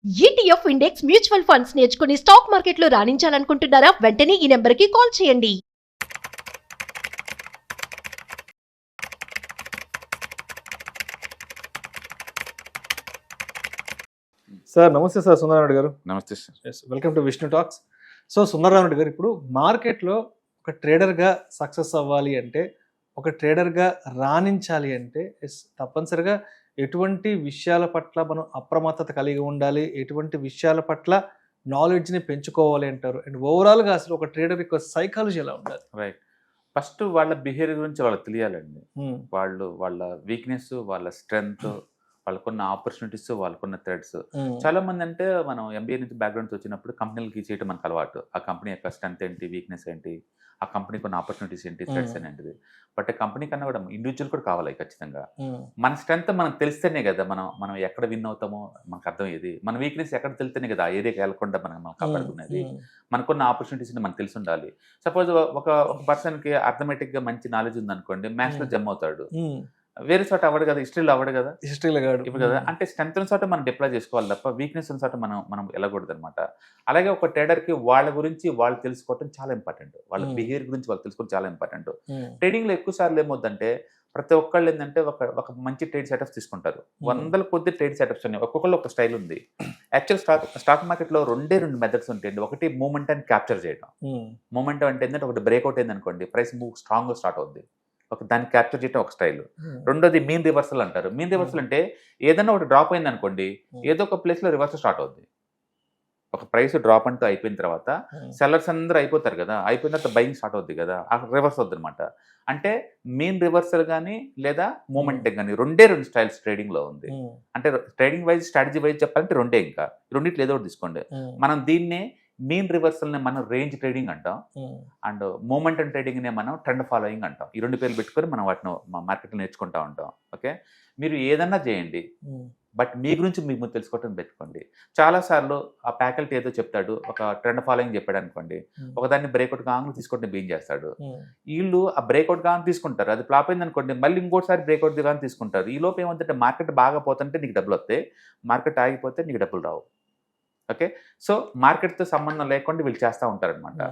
ETF index mutual funds నేర్చుకుని stock మార్కెట్లో రాణించాలనుకుంటున్నారా? వెంటనే ఈ నెంబర్కి కాల్ చేయండి. సార్ నమస్తే సార్, సుందరరామరెడ్డి గారు. నమస్తే sir. Welcome to Vishnu talks. So Sundararamareddy గారు, ఇప్పుడు మార్కెట్లో ఒక ట్రేడర్గా సక్సెస్ అవ్వాలి అంటే, ఒక ట్రేడర్గా రాణించాలి అంటే తప్పనిసరిగా ఎటువంటి విషయాల పట్ల మనం అప్రమత్తత కలిగి ఉండాలి, ఎటువంటి విషయాల పట్ల నాలెడ్జ్ని పెంచుకోవాలి అంటారు? అండ్ ఓవరాల్గా అసలు ఒక ట్రేడర్ యొక్క సైకాలజీ ఎలా ఉండాలి? రైట్. ఫస్ట్ వాళ్ళ బిహేవియర్ గురించి వాళ్ళకి తెలియాలండి. వాళ్ళ వీక్నెస్, వాళ్ళ స్ట్రెంగ్త్, వాళ్ళకున్న ఆపర్చునిటీస్, వాళ్ళకున్న థ్రెడ్స్. చాలా మంది అంటే మనం ఎంబీఏ నుంచి బ్యాక్గ్రౌండ్స్ వచ్చినప్పుడు కంపెనీలకి చేయడం మనకు అలవాటు. ఆ కంపెనీ యొక్క స్ట్రెంత్ ఏంటి, వీక్నెస్ ఏంటి, ఆ కంపెనీకి ఉన్న ఆపర్చునిటీస్ ఏంటి, థ్రెడ్స్ ఏంటిది. బట్ కంపెనీ కన్నా కూడా ఇండివిజువల్ కూడా కావాలి ఖచ్చితంగా. మన స్ట్రెంత్ మనకు తెలిస్తేనే కదా మనం ఎక్కడ విన్ అవుతామో మనకు అర్థమయ్యేది. మన వీక్నెస్ ఎక్కడ తెలిస్తేనే కదా ఆ ఏరియాకి వెళ్ళకుండా మనం కాపాడుకునేది. మనకున్న ఆపర్చునిటీస్ని మనకు తెలిసి ఉండాలి. సపోజ్ ఒక పర్సన్కి అర్థమెటిక్గా మంచి నాలెడ్జ్ ఉందనుకోండి, మ్యాథ్స్లో జమ్ అవుతాడు. వేరే చోట అవ్వడు కదా, హిస్టరీలో అవ్వడు కదా, ఇప్పుడు కదా. అంటే స్ట్రెంత్ చోట మనం డిప్లాయ్ చేసుకోవాలి తప్ప వీక్నెస్ చోట మనం వెళ్ళకూడదు అనమాట. అలాగే ఒక ట్రేడర్కి వాళ్ళ గురించి వాళ్ళు తెలుసుకోవటం చాలా ఇంపార్టెంట్. వాళ్ళ బిహేవియర్ గురించి వాళ్ళు తెలుసుకోవడం చాలా ఇంపార్టెంట్. ట్రేడింగ్లో ఎక్కువ సార్లు ఏమవుతుందంటే ప్రతి ఒక్కళ్ళు ఏంటంటే ఒక మంచి ట్రేడ్ సెటప్స్ తీసుకుంటారు. వందల కొద్ది ట్రేడ్ సెటప్స్ ఉన్నాయి, ఒక్కొక్కళ్ళు ఒక స్టైల్ ఉంది. యాక్చువల్ స్టాక్ మార్కెట్లో రెండు మెథడ్స్ ఉంటాయండి. ఒకటి మూమెంట్ అని క్యాప్చర్ చేయడం. మూమెంట్ అంటే ఏంటంటే ఒకటి బ్రేక్అవుట్ అయింది అనుకోండి, ప్రైస్ మూవ్ స్ట్రాంగ్గా స్టార్ట్ అవుద్ది, దాన్ని క్యాప్చర్ చేయడం ఒక స్టైల్. రెండోది మీన్ రివర్సల్ అంటారు. మీన్ రివర్సల్ అంటే ఏదైనా ఒకటి డ్రాప్ అయింది అనుకోండి, ఏదో ఒక ప్లేస్లో రివర్సల్ స్టార్ట్ అవుద్ది. ఒక ప్రైస్ డ్రాప్ అంటూ అయిపోయిన తర్వాత సెల్లర్స్ అందరూ అయిపోతారు కదా, అయిపోయిన తర్వాత బయింగ్ స్టార్ట్ అవుద్ది కదా, ఆ రివర్స్ అవుద్ది అనమాట. అంటే మీన్ రివర్సల్ కానీ లేదా మూమెంట్ కానీ రెండు స్టైల్స్ ట్రేడింగ్లో ఉంది. అంటే ట్రేడింగ్ వైజ్, స్ట్రాటజీ వైజ్ చెప్పాలంటే రెండే. ఇంకా రెండింటిలో ఏదో ఒకటి తీసుకోండి. మనం దీన్నే మీన్ రివర్సల్ని మనం రేంజ్ ట్రేడింగ్ అంటాం, అండ్ మూమెంట్ అండ్ ట్రేడింగ్నే మనం ట్రెండ్ ఫాలోయింగ్ అంటాం. ఈ రెండు పేర్లు పెట్టుకొని మనం వాటిని మార్కెట్లో నేర్చుకుంటూ ఉంటాం. ఓకే, మీరు ఏదన్నా చేయండి, బట్ మీ గురించి మీకు తెలుసుకోవటం పెట్టుకోండి. చాలాసార్లు ఆ ఫ్యాకల్టీ ఏదో చెప్తాడు, ఒక ట్రెండ్ ఫాలోయింగ్ చెప్పాడు అనుకోండి, ఒకదాన్ని బ్రేక్అవుట్ కాంగ్ తీసుకుంటే బీన్ చేస్తాడు. వీళ్ళు ఆ బ్రేక్అవుట్ కాంగ్ తీసుకుంటారు, అది ఫ్లాప్ అయింది అనుకోండి, మళ్ళీ ఇంకోటిసారి బ్రేక్అవుట్ కానీ తీసుకుంటారు. ఈ లోపు ఏమంటే మార్కెట్ బాగా పోతుంటే నీకు డబ్బులు వస్తాయి, మార్కెట్ ఆగిపోతే నీకు డబ్బులు రావు. ఓకే, సో మార్కెట్తో సంబంధం లేకుండా వీళ్ళు చేస్తూ ఉంటారనమాట.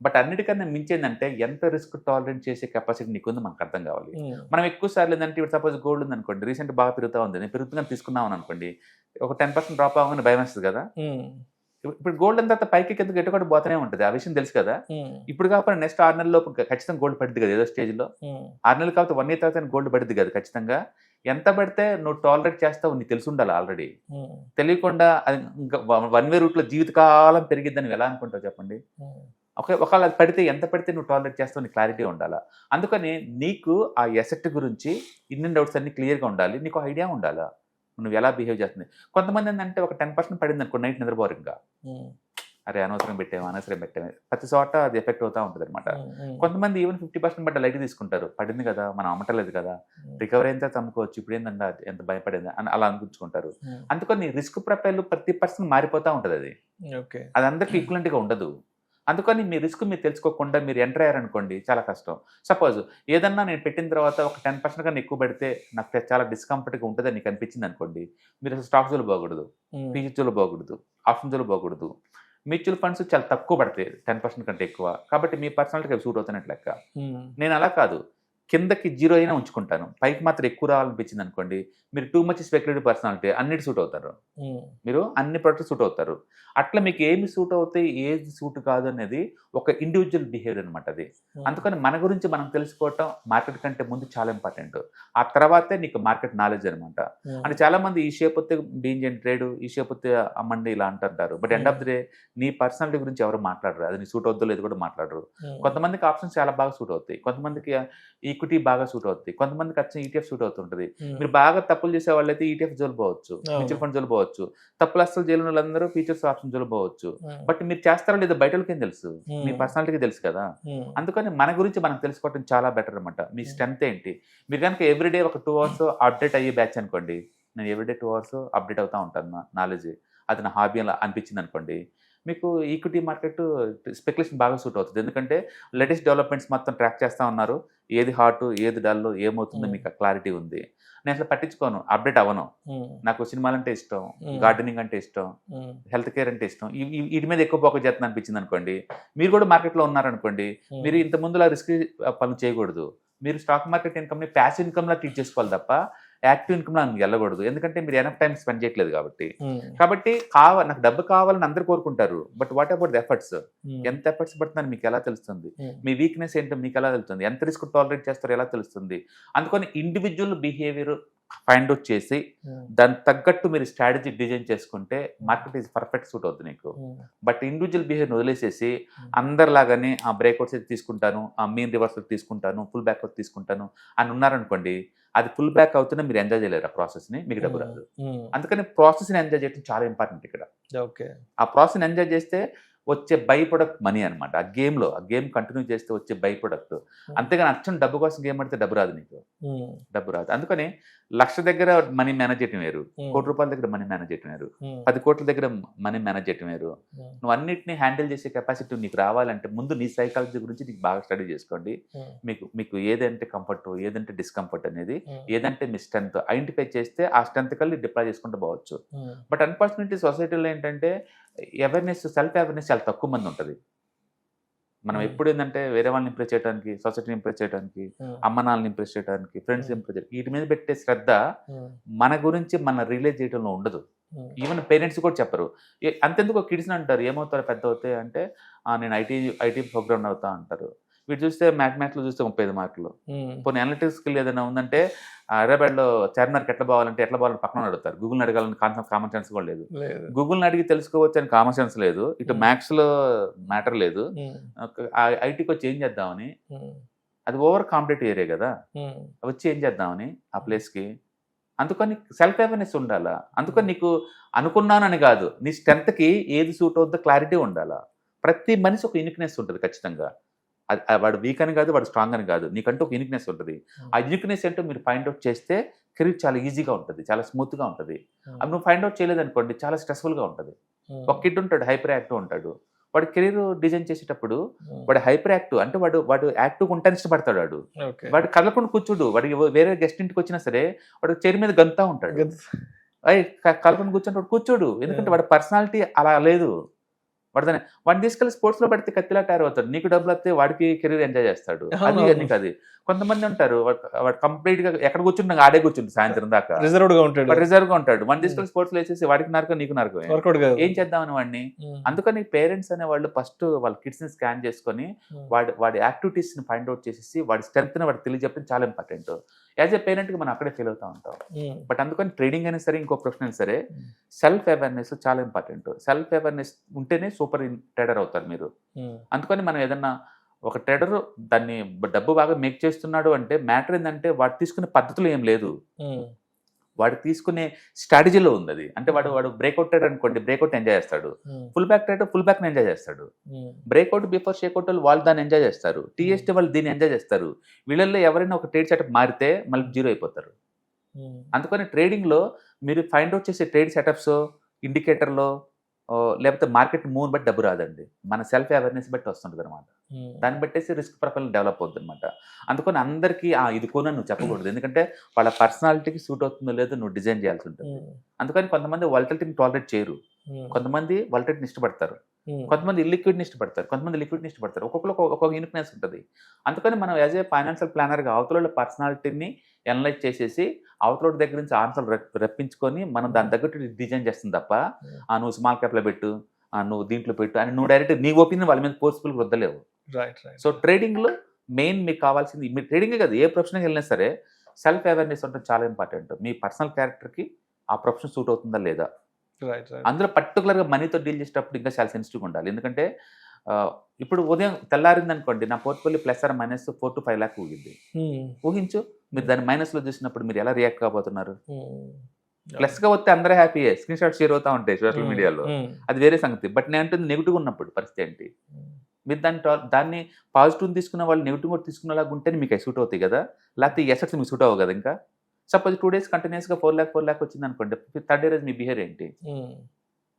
బట్ అన్నిటికన్నా మించేందంటే ఎంత రిస్క్ టాలరెంట్ చేసే కెపాసిటీ నీకు ఉంది మనకు అర్థం కావాలి. మనం ఎక్కువ సార్లు ఏంటంటే ఇప్పుడు సపోజ్ గోల్డ్ ఉంది అనుకోండి, రీసెంట్ బాగా పెరుగుతూ ఉంది, నేను పెరుగుతుందని తీసుకున్నామని అనుకోండి, ఒక 10% డ్రాప్ అవ్వగానే భయం వేస్తుంది కదా. ఇప్పుడు గోల్డ్ అంతా పైకి కిందకి ఎట్టుకొని పోతూనే ఉంటుంది, ఆ విషయం తెలుసు కదా. ఇప్పుడు కాకపోతే నెక్స్ట్ 6 నెలల లోపు ఖచ్చితంగా గోల్డ్ పడుతుంది కదా, ఏదో స్టేజ్లో. 6 నెలలు కాకపోతే 1 year తర్వాత గోల్డ్ పడుతుంది కదా ఖచ్చితంగా. ఎంత పడితే నువ్వు టాలరేట్ చేస్తావు నీకు తెలిసి ఉండాలి ఆల్రెడీ. తెలియకుండా అది ఇంకా 1 way రూట్లో జీవితకాలం పెరిగిద్దని ఎలా అనుకుంటావు చెప్పండి. ఒకవేళ అది పడితే ఎంత పడితే నువ్వు టాలరేట్ చేస్తావు నీకు క్లారిటీ ఉండాలా. అందుకని నీకు ఆ ఎసెట్ గురించి ఇన్ని డౌట్స్ అన్ని క్లియర్గా ఉండాలి, నీకు ఐడియా ఉండాలా నువ్వు ఎలా బిహేవ్ చేస్తుంది. కొంతమంది ఏంటంటే ఒక 10% పడింది అనుకో, నైట్ నిద్రపోరు ఇంకా, అరే అనవసరం పెట్టాము ప్రతి చోట అది ఎఫెక్ట్ అవుతూ ఉంటుంది అనమాట. కొంతమంది ఈవెన్ 50% బట్ట లైట్ తీసుకుంటారు, పడింది కదా మనం అమ్మటలేదు కదా, రికవరీ అయితే అమ్ముకోవచ్చు, ఇప్పుడు ఏంటంటే ఎంత భయపడింది అని అలా అనిపించుకుంటారు. అందుకని రిస్క్ ప్రొఫైల్ ప్రతి పర్సన్ మారిపోతూ ఉంటుంది, అది అందరికీ ఈక్వలెంట్గా ఉండదు. అందుకని మీ రిస్క్ మీరు తెలుసుకోకుండా మీరు ఎంటర్ అయ్యారనుకోండి చాలా కష్టం. సపోజ్ ఏదన్నా నేను పెట్టిన తర్వాత ఒక 10% కన్నా ఎక్కువ పడితే నాకు చాలా డిస్కంఫర్ట్గా ఉంటుందని నీకు అనిపించింది అనుకోండి, మీరు అసలు స్టాక్ జోలు పోకూడదు, పీజీ జోలు పోకూడదు, ఆప్షన్ జోలు పోకూడదు. మ్యూచువల్ ఫండ్స్ చాలా తక్కువ పడతాయి 10% కంటే ఎక్కువ, కాబట్టి మీ పర్సనాలిటీకి అవి సూట్ అవుతున్నట్లు లెక్క. నేను అలా కాదు, కిందకి 0 అయినా ఉంచుకుంటాను, పైకి మాత్రం ఎక్కువ రావాలనిపించింది అనుకోండి, మీరు టూ మచ్ స్పెక్యులేటివ్ పర్సనాలిటీ, అన్నిటి సూట్ అవుతారు, మీరు అన్ని ప్రొడక్ట్స్ సూట్ అవుతారు. అట్లా మీకు ఏమి సూట్ అవుతాయి ఏది సూట్ కాదు అనేది ఒక ఇండివిజువల్ బిహేవియర్ అనమాట అది. అందుకని మన గురించి మనం తెలుసుకోవటం మార్కెట్ కంటే ముందు చాలా ఇంపార్టెంట్. ఆ తర్వాతే నీకు మార్కెట్ నాలెడ్జ్ అనమాట. అంటే చాలా మంది ఈ షేప్ వస్తే బీన్ చేయండి ట్రేడ్, ఈ షేప్ వస్తే అమ్మండి ఇలా అంటుంటారు. But end of the day నీ పర్సనాలిటీ గురించి ఎవరు మాట్లాడరు, అది నీ సూట్ అవుద్దో లేదు కూడా మాట్లాడరు. కొంతమందికి ఆప్షన్స్ చాలా బాగా సూట్ అవుతాయి, కొంతమందికి ఈక్విటీ బాగా సూట్ అవుతుంది, కొంతమందికి ఖచ్చితంగా ఈటీఎఫ్ సూట్ అవుతుంటుంది. మీరు బాగా తప్పులు చేసే వాళ్ళైతే ఈటీఎఫ్ జోలు పోవచ్చు, మ్యూచువల్ ఫండ్ జోలు పోవచ్చు, తప్పులు అస్సలు చేయని వాళ్ళందరూ ఫీచర్స్ ఆప్షన్ జోలు పోవచ్చు. బట్ మీరు చేస్తారో లేదో బయట వాళ్ళకి ఏం తెలుసు, మీ పర్సనాలిటీకి తెలుసు కదా. అందుకని మన గురించి మనం తెలుసుకోవడం చాలా బెటర్ అనమాట. మీ స్ట్రెంత్ ఏంటి, మీరు కనుక ఎవ్రీడే ఒక 2 hours అప్డేట్ అయ్యే బ్యాచ్ అనుకోండి, నేను ఎవ్రీడే 2 hours అప్డేట్ అవుతూ ఉంటాను నాలెడ్జ్, అది నా హాబీ అలా అనిపించింది అనుకోండి, మీకు ఈక్విటీ మార్కెట్ స్పెక్యులేషన్ బాగా సూట్ అవుతుంది. ఎందుకంటే లేటెస్ట్ డెవలప్మెంట్స్ మొత్తం ట్రాక్ చేస్తూ ఉన్నారు. ఏది హాట్, ఏది డల్, ఏమవుతుందో మీకు క్లారిటీ ఉంది. నేను అసలు పట్టించుకోను, అప్డేట్ అవ్వను. నాకు సినిమాలంటే ఇష్టం, గార్డెనింగ్ అంటే ఇష్టం, హెల్త్ కేర్ అంటే ఇష్టం. వీటి మీద ఎక్కువ ఫోకస్ చేస్తాను అనిపించింది అనుకోండి, మీరు కూడా మార్కెట్లో ఉన్నారనుకోండి, మీరు ఇంత ముందులా రిస్క్ పనులు చేయకూడదు. మీరు స్టాక్ మార్కెట్ ఇన్కమ్ని ప్యాసివ్ ఇన్కమ్లా ట్రీట్ చేసుకోవాలి తప్ప యాక్టివ్ ఇన్కమ్లో మీకు వెళ్ళకూడదు. ఎందుకంటే మీరు ఎనఫ్ టైం స్పెండ్ చేయట్లేదు కాబట్టి. కాబట్టి నాకు డబ్బు కావాలని అందరూ కోరుకుంటారు. But what about the efforts? ఎంత ఎఫర్ట్స్ పడుతుందని మీకు ఎలా తెలుస్తుంది? మీ వీక్నెస్ ఏంటో మీకు ఎలా తెలుస్తుంది? ఎంత రిస్క్ టాలరేట్ చేస్తారో ఎలా తెలుస్తుంది? అందుకని ఇండివిజువల్ బిహేవియర్ ఫైండ్ అవుట్ చేసి దానికి తగ్గట్టు మీరు స్ట్రాటజీ డిజైన్ చేసుకుంటే మార్కెట్ ఈజ్ పర్ఫెక్ట్ సూట్ అవుతుంది నీకు. బట్ ఇండివిజువల్ బిహేవియర్ వదిలేసేసి అందరిలాగానే ఆ బ్రేక్అవుట్స్ అయితే తీసుకుంటాను, ఆ మీన్ రివర్స్ తీసుకుంటాను, ఫుల్ బ్యాక్ తీసుకుంటాను అని ఉన్నారనుకోండి, అది ఫుల్ బ్యాక్ అవుతున్నా మీరు ఎంజాయ్ చేయలేరు ఆ ప్రాసెస్ని, మీకు డబ్బు రాదు. అందుకని ప్రాసెస్ని ఎంజాయ్ చేయడం చాలా ఇంపార్టెంట్ ఇక్కడ. ఆ ప్రాసెస్ని ఎంజాయ్ చేస్తే వచ్చే బై ప్రొడక్ట్ మనీ అనమాట. ఆ గేమ్ కంటిన్యూ చేస్తే వచ్చే బై ప్రొడక్ట్. అంతేగాని అచ్చం డబ్బు కోసం గేమ్ ఆడితే డబ్బు రాదు నీకు, డబ్బు రాదు. అందుకని 1,00,000 దగ్గర మనీ మేనేజ్ చేయటం వేరు, ₹1,00,000 దగ్గర మనీ మేనేజ్ చేయటం వేరు, 10 కోట్ల దగ్గర మనీ మేనేజ్ చేయటం వేరు. నువ్వు అన్నింటినీ హ్యాండిల్ చేసే కెపాసిటీ నీకు రావాలంటే ముందు నీ సైకాలజీ గురించి నీకు బాగా స్టడీ చేసుకోండి. మీకు ఏదంటే కంఫర్ట్, ఏదంటే డిస్కంఫర్ట్ అనేది, ఏదంటే మీ స్ట్రెంత్ ఐడెంటిఫై చేస్తే ఆ స్ట్రెంత్ కలిసి డిప్లాయ్ చేసుకుంటూ పోవచ్చు. బట్ అన్ఫార్చునేట్లీ సొసైటీలో ఏంటంటే సెల్ఫ్ అవేర్నెస్ చాలా తక్కువ మంది ఉంటుంది. మనం ఎప్పుడు ఏంటంటే వేరే వాళ్ళని ఇంప్రెస్ చేయడానికి, సొసైటీని ఇంప్రెస్ చేయడానికి, అమ్మ నాన్నని ఇంప్రెస్ చేయడానికి, ఫ్రెండ్స్ ఇంప్రెస్ చేయడానికి, వీటి మీద పెట్టే శ్రద్ధ మన గురించి మన రియలైజ్ చేయడంలో ఉండదు. ఈవెన్ పేరెంట్స్ కూడా చెప్పరు. అంతెందుకు కిడ్స్ని అంటారు, ఏమవుతారో పెద్ద అవుతాయి అంటే నేను ఐటీ ప్రోగ్రామ్ అవుతా అంటారు. వీటి చూస్తే మ్యాథమెటిక్స్లో చూస్తే 35 మార్కులు. కొన్ని అనలిటిక్స్ స్కిల్ ఏదైనా ఉందంటే హైదరాబాద్లో చార్మినార్కి ఎట్లా పోవాలని పక్కన అడుగుతారు. గూగుల్ని అడగాలని కామన్ సెన్స్ కూడా లేదు. గూగుల్ని అడిగి తెలుసుకోవచ్చు అని కామన్ సెన్స్ లేదు. ఇటు మ్యాథ్స్లో మ్యాటర్ లేదు. ఐటీకి వచ్చి ఏం చేద్దామని, అది ఓవర్ కాంపిటేటివ్ ఏరియా కదా, వచ్చి ఏం చేద్దామని ఆ ప్లేస్కి. అందుకని సెల్ఫ్ అవేర్నెస్ ఉండాలా. అందుకని నీకు అనుకున్నానని కాదు, నీ స్ట్రెంత్కి ఏది సూట్ అవుతుందో క్లారిటీ ఉండాలా. ప్రతి మనిషి ఒక యూనిక్నెస్ ఉంటుంది ఖచ్చితంగా. వాడు వీక్ అని కాదు, వాడు స్ట్రాంగ్ అని కాదు, నీకంటూ ఒక యూనిక్నెస్ ఉంటుంది. ఆ యూనిక్నెస్ ఏంటో మీరు ఫైండ్ అవుట్ చేస్తే కెరీర్ చాలా ఈజీగా ఉంటుంది, చాలా స్మూత్గా ఉంటుంది. అది నువ్వు ఫైండ్ అవుట్ చేయలేదనుకోండి చాలా స్ట్రెస్ఫుల్గా ఉంటుంది. ఒక కిడ్ ఉంటాడు హైపర్ యాక్టివ్ ఉంటాడు, వాడు కెరీర్ డిజైన్ చేసేటప్పుడు వాడు హైపర్ యాక్టివ్ అంటే వాడు యాక్టివ్గా ఉంటాను ఇష్టపడతాడు. వాడు కదలకుండా కూర్చోడు. వాడికి వేరే గెస్ట్ ఇంటికి వచ్చినా సరే వాడు చైర్ మీద గంతా ఉంటాడు. కలపకుండా కూర్చుంటే వాడు కూర్చోడు, ఎందుకంటే వాడి పర్సనాలిటీ అలా లేదు. వాడిని తీసుకెళ్ళి స్పోర్ట్స్లో పడితే కత్తిలా తయారవుతాడు. నీకు డబ్బులు వస్తే వాడికి కెరీర్ ఎంజాయ్ చేస్తాడు. అది కొంతమంది ఉంటారు, వాడు కంప్లీట్ గా ఎక్కడ కూర్చుంటే ఆడే కూర్చుంటుంది సాయంత్రం దాకా, రిజర్వ్ గా ఉంటాడు. వాడిని తీసుకెళ్ళి స్పోర్ట్స్ లో వేసేసి వాడికి నరకం నీకు నరకం, ఏం చేద్దామని వాడిని. అందుకని పేరెంట్స్ అనే వాళ్ళు ఫస్ట్ వాళ్ళ కిడ్స్ ని స్కాన్ చేసుకొని వాడి యాక్టివిటీస్ ని ఫైండ్ అవుట్ చేసేసి వాడి స్ట్రెంత్ ని వాడికి తెలియజెప్పడం చాలా ఇంపార్టెంట్. యాజ్ ఏ పేరెంట్ గా మనం అక్కడే ఫీల్ అవుతా ఉంటాం. బట్ అందుకని ట్రేడింగ్ అయినా సరే, ఇంకో ప్రొఫెషన్ అయినా సరే, సెల్ఫ్ అవేర్నెస్ చాలా ఇంపార్టెంట్. సెల్ఫ్ అవేర్నెస్ ఉంటేనే సూపర్ ట్రేడర్ అవుతారు మీరు. అందుకని మనం ఏదన్నా ఒక ట్రేడర్ దాన్ని డబ్బు బాగా మేక్ చేస్తున్నాడు అంటే మ్యాటర్ ఏంటంటే వాడు తీసుకునే పద్ధతులు ఏం లేదు, వాడు తీసుకునే స్ట్రాటజీలో ఉంది అది. అంటే వాడు బ్రేక్అవుట్ ట్రేడర్ అనుకోండి, బ్రేక్అవుట్ ఎంజాయ్ చేస్తాడు. Full back trader full back enjoy చేస్తాడు. బ్రేక్అవుట్ బిఫోర్ షేక్అవుట్ వాళ్ళు దాన్ని ఎంజాయ్ చేస్తారు. టీఎస్టీ వాళ్ళు దీన్ని ఎంజాయ్ చేస్తారు. వీళ్ళల్లో ఎవరైనా ఒక ట్రేడ్ సెటప్ మారితే మళ్ళీ జీరో అయిపోతారు. అందుకని ట్రేడింగ్లో మీరు ఫైండ్ అవుట్ చేసే ట్రేడ్ సెటప్స్, ఇండికేటర్లో లేకపోతే మార్కెట్ మూవ్ని బట్టి డబ్బు రాదండి, మన సెల్ఫ్ అవేర్నెస్ బట్టి వస్తుంటుంది అనమాట. దాన్ని బట్టేసి రిస్క్ ప్రొఫైల్ డెవలప్ అవుతుంది అనమాట. అందుకని అందరికీ ఇది కొనని నువ్వు చెప్పకూడదు, ఎందుకంటే వాళ్ళ పర్సనాలిటీకి సూట్ అవుతుందో లేదో నువ్వు డిజైన్ చేయాల్సి ఉంటుంది. అందుకని కొంతమంది వాలటిలిటీని టాలరేట్ చేయరు, కొంతమంది వాలటిలిటీని ఇష్టపడతారు, కొంతమంది ఇల్లిక్విడ్ని ఇష్టపడతారు, కొంతమంది లిక్విడ్ని ఇష్టపడతారు. ఒక్కొక్కరికి ఒక్కొక్క యూనిక్నెస్ ఉంటుంది. అందుకని మనం యాజ్ ఏ ఫైనాన్షియల్ ప్లానర్గా అవతల పర్సనాలిటీని అనలైజ్ చేసేసి అవతల దగ్గర నుంచి ఆన్సర్ రప్పించుకొని మనం దాని తగ్గట్టు డిజైన్ చేస్తుంది తప్ప నువ్వు స్మాల్ క్యాప్లో పెట్టు, నువ్వు దీంట్లో పెట్టు అని నువ్వు డైరెక్ట్ నీ ఒపీనియన్ వాళ్ళ మీద ఫోర్స్ఫుల్గా వద్దలేవు. సో ట్రేడింగ్లో మెయిన్ మీకు కావాల్సింది, మీరు ట్రేడింగే కాదు ఏ ప్రొఫెషన్కి వెళ్ళినా సరే సెల్ఫ్ అవేర్నెస్ ఉంటుంది చాలా ఇంపార్టెంట్. మీ పర్సనల్ క్యారెక్టర్కి ఆ ప్రొఫెషన్ సూట్ అవుతుందా లేదా. అందులో పర్టికులర్గా మనీతో డీల్ చేసేటప్పుడు ఇంకా చాలా సెన్సిటివ్గా ఉండాలి. ఎందుకంటే ఇప్పుడు ఉదయం తెల్లారింది అనుకోండి, నా portfolio plus or minus 4 to 5 lakhs ఊగింది. ఊహించు మీరు దాన్ని మైనస్లో చూసినప్పుడు మీరు ఎలా రియాక్ట్ కాబోతున్నారు. ప్లస్గా వస్తే అందరూ హ్యాపీయే, స్క్రీన్ షాట్ షేర్ అవుతూ ఉంటాయి సోషల్ మీడియాలో, అది వేరే సంగతి. బట్ నేను అంటుంది నెగిటివ్గా ఉన్నప్పుడు పరిస్థితి ఏంటి. మీరు దాన్ని పాజిటివ్ తీసుకున్న వాళ్ళు నెగిటివ్ కూడా తీసుకునేలాగా ఉంటేనే మీకు సూట్ అవుతాయి కదా, లేకపోతే ఈ ఎసెట్స్ మీకు సూట్ అవ్వవు కదా. ఇంకా సపోజ్ 2 days కంటిన్యూస్గా 4 lakh వచ్చింది అనుకోండి, 3rd day రోజు మీ బిహేవియర్ ఏంటి.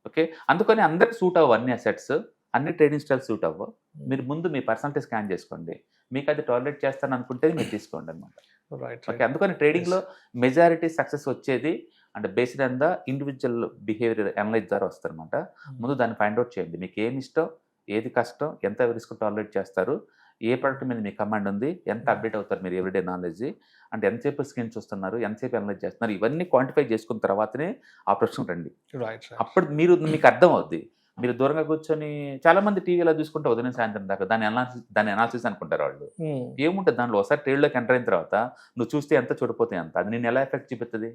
ఓకే, అందుకని అందరికి సూట్ అవ్వవు అన్ని అసెట్స్, అన్ని ట్రేడింగ్ స్టైల్ సూట్ అవ్వవు. మీరు ముందు మీ పర్సనాలిటీ స్కాన్ చేసుకోండి, మీకు అది టాలరేట్ చేస్తాను అనుకుంటే మీరు తీసుకోండి అనమాట. రైట్ ఓకే, అందుకని ట్రేడింగ్లో మెజారిటీ సక్సెస్ వచ్చేది అంటే based on the individual behaviour analyse ద్వారా వస్తారనమాట. ముందు దాన్ని ఫైండ్ అవుట్ చేయండి, మీకు ఏమి ఇష్టం, ఏది కష్టం, ఎంత రిస్క్ టాలరేట్ చేస్తారు, ఏ ప్రోడక్ట్ మీద మీ కమాండ్ ఉంది, ఎంత అప్డేట్ అవుతారు మీరు ఎవ్రీడే నాలెడ్జ్, అంటే ఎంతసేపు స్క్రీన్ చూస్తున్నారు, ఎంతసేపు అనలైజ్ చేస్తున్నారు, ఇవన్నీ క్వాంటిఫై చేసుకున్న తర్వాతనే ఆ ప్రశ్న రండి. రైట్ అప్పుడు మీకు అర్థం అవుద్ది. మీరు దూరంగా కూర్చొని చాలా మంది టీవీలో చూసుకుంటే ఉదయం సాయంత్రం దాకా దాని అనాలిసిస్ అనుకుంటారు వాళ్ళు. ఏముంటుంది దాంట్లో, ఒకసారి ట్రేడ్లోకి ఎంటర్ అయిన తర్వాత నువ్వు చూస్తే ఎంత చూడపోతే ఎంత, అది నేను ఎలా ఎఫెక్ట్ చూపిస్తుంది.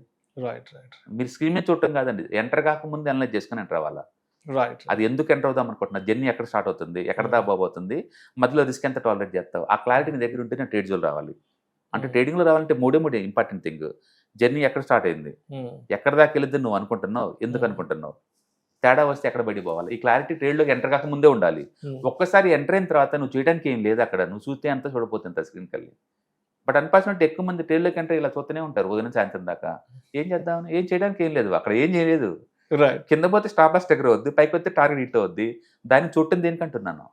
రైట్ రైట్ మీరు స్క్రీన్ మీద చూడటం కాదండి, ఎంటర్ కాకముందు అనలైజ్ చేసుకుని ఎంటర్ అవ్వాలా. రైట్ అది ఎందుకు ఎంటర్ అవుదాం అనుకుంటున్నా, జర్నీ ఎక్కడ స్టార్ట్ అవుతుంది, ఎక్కడ దాబాబోతుంది, మధ్యలో రిస్క్ ఎంత టాలరేట్ చేస్తావు, ఆ క్లారిటీ నీ దగ్గర ఉంటేనే ట్రేడ్ జోన్ రావాలి. అంటే ట్రేడింగ్లో రావాలంటే మూడే ఇంపార్టెంట్ థింగ్. జర్నీ ఎక్కడ స్టార్ట్ అయింది, ఎక్కడ దాకా వెళ్ళిద్ది నువ్వు అనుకుంటున్నావు, ఎందుకు అనుకుంటున్నావు, తేడా వస్తే ఎక్కడ బయటికి పోవాలి, ఈ క్లారిటీ ట్రేడ్లోకి ఎంటర్ కాక ముందే ఉండాలి. ఒక్కసారి ఎంటర్ అయిన తర్వాత నువ్వు చేయడానికి ఏం లేదు అక్కడ, నువ్వు చూస్తే అంతా చూడపోతుంది స్క్రీన్ కలిగి. బట్ అన్ఫార్చునేట్ ఎక్కువ మంది ట్రేడ్లోకి ఎంటర్ ఇలా చూస్తూనే ఉంటారు ఉదయం సాయంత్రం దాకా. ఏం చేద్దామని, ఏం చేయడానికి ఏం లేదు అక్కడ, ఏం చేయలేదు. కింద పోతే స్టాప్ లాస్ దగ్గర అవుద్ది, పైకి వస్తే టార్గెట్ హిట్ అవుద్ది. దాన్ని చూడటం దేనికంటున్నాను,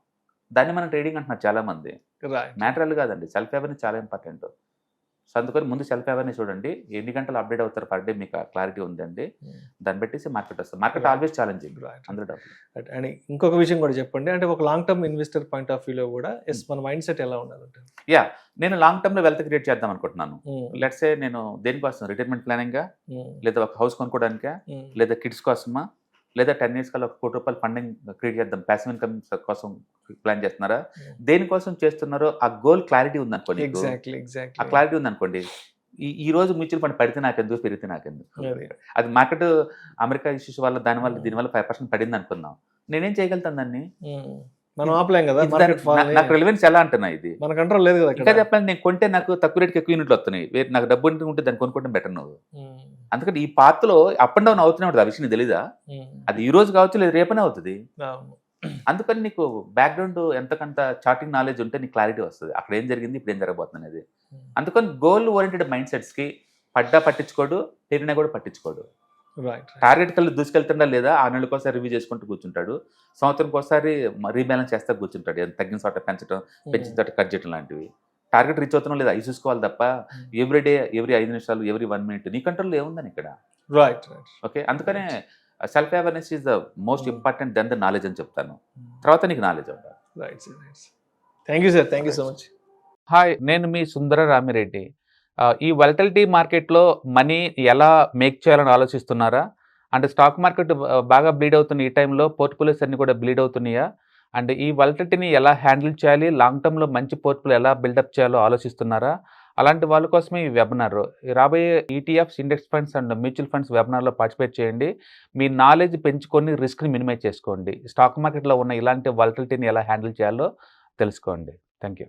దాన్ని మనం ట్రేడింగ్ అంటున్నారు చాలా మంది. మ్యాటరల్ కాదండి, సెల్ఫ్ అవేర్నెస్ చాలా ఇంపార్టెంట్. సో అందుకని ముందు సెల్ఫ్ అవేర్నెస్ చూడండి, ఎన్ని గంటలు అప్డేట్ అవుతారు పర్ డే, మీకు క్లారిటీ ఉందండి, దాన్ని పెట్టేసి మార్కెట్ వస్తుంది. మార్కెట్ ఆల్వేస్ ఛాలెంజింగ్, అందులో డబ్బులు. అండ్ ఇంకొక విషయం కూడా చెప్పండి, అంటే ఒక long term investor point of వ్యూలో కూడా మన మైండ్ సెట్ ఎలా ఉండాలంటే, నేను లాంగ్ టర్మ్ లో వెల్త్ క్రియేట్ చేద్దాం అనుకుంటున్నాను. లెట్స్ సే నేను దేనికోసం, రిటైర్మెంట్ ప్లానింగ్, లేదా ఒక హౌస్ కొనుక్కోవడానికా, లేదా కిడ్స్ కోసమా, లేదా 10 years కల్లా ₹1 కోటి ఫండింగ్ క్రియేట్ చేద్దాం, ప్యాసివ్ ఇన్కమ్ కోసం ప్లాన్ చేస్తున్నారా, దేనికోసం చేస్తున్నారో ఆ గోల్ క్లారిటీ ఉందనుకోండి, ఆ క్లారిటీ ఉందనుకోండి, ఈ రోజు మ్యూచువల్ ఫండ్ పడితే నాకెందుకు, పెరిగితే నాకెందుకు, అది మార్కెట్ అమెరికా ఇష్యూస్ వల్ల దీనివల్ల 5% పడింది అనుకుందాం, నేనేం చేయగలుగుతాను దాన్ని, మనం ఆపలేం కదా. నాకు రిలవెన్స్ ఎలా అంటున్నా, ఇది మన కంట్రోల్ లేదు కదా. ఇంకా చెప్పాలి, నేను కొంటే నాకు తక్కువ రేట్కి ఎక్కువ యూనిట్లు వస్తున్నాయి, నాకు డబ్బు ఉంటే దాన్ని కొనుక్కోవడం బెటర్ నువ్వు. అందుకని ఈ పాత్రలో అప్ అండ్ డౌన్ అవుతూనే ఉంటుంది, ఆ విషయం తెలీదా, అది ఈ రోజు కావచ్చు లేదు రేపనే అవుతుంది. అందుకని నీకు బ్యాక్గ్రౌండ్ ఎంతకంత చార్టింగ్ నాలెడ్జ్ ఉంటే నీకు క్లారిటీ వస్తుంది, అక్కడ ఏం జరిగింది, ఇప్పుడు ఏం జరగబోతుంది అనేది. అందుకని గోల్ ఓరియంటెడ్ మైండ్ సెట్స్కి పట్టించుకోడు, పెరిగినా కూడా పట్టించుకోడు. టార్గెట్ కల్లా దూసుకెళ్తుందా లేదా 6 నెలలకోసారి రివ్యూ చేసుకుంటూ కూర్చుంటాడు, సంవత్సరంకి ఒకసారి రీబ్యాలెన్స్ చేస్తా కూర్చుంటాడు, తగ్గిన చోట పెంచడం, పెంచిన చోట కట్ చేయడం లాంటివి. టార్గెట్ రీచ్ అవుతున్నాం లేదా అవి చూసుకోవాలి తప్ప ఎవ్రీ 5 నిమిషాలు, ఎవ్రీ 1 minute నీ కంట్రోల్ ఏముందని ఇక్కడ. ఓకే, అందుకనే self awareness is the most important then the knowledge అని చెప్తాను, తర్వాత నీకు నాలెడ్జ్ ఉండాలి. Thank you sir, thank you so much. Hi, నేను మీ సుందర రామిరెడ్డి. ఈ వాలటిలిటీ మార్కెట్లో మనీ ఎలా మేక్ చేయాలని ఆలోచిస్తున్నారా? అంటే స్టాక్ మార్కెట్ బాగా బ్లీడ్ అవుతున్న ఈ టైంలో పోర్ట్ఫోలియోస్ అన్ని కూడా బ్లీడ్ అవుతున్నాయా? అండ్ ఈ వాలటిలిటీని ఎలా హ్యాండిల్ చేయాలి, లాంగ్ టర్మ్లో మంచి పోర్ట్ఫోలియో ఎలా బిల్డప్ చేయాలో ఆలోచిస్తున్నారా? అలాంటి వాళ్ళ కోసమే ఈ వెబినార్. రాబోయే ETFs, index funds and mutual funds వెబినార్లో పార్టిసిపేట్ చేయండి. మీ నాలెడ్జ్ పెంచుకొని రిస్క్ని మినిమైజ్ చేసుకోండి. స్టాక్ మార్కెట్లో ఉన్న ఇలాంటి వాలటిలిటీని ఎలా హ్యాండిల్ చేయాలో తెలుసుకోండి. Thank you.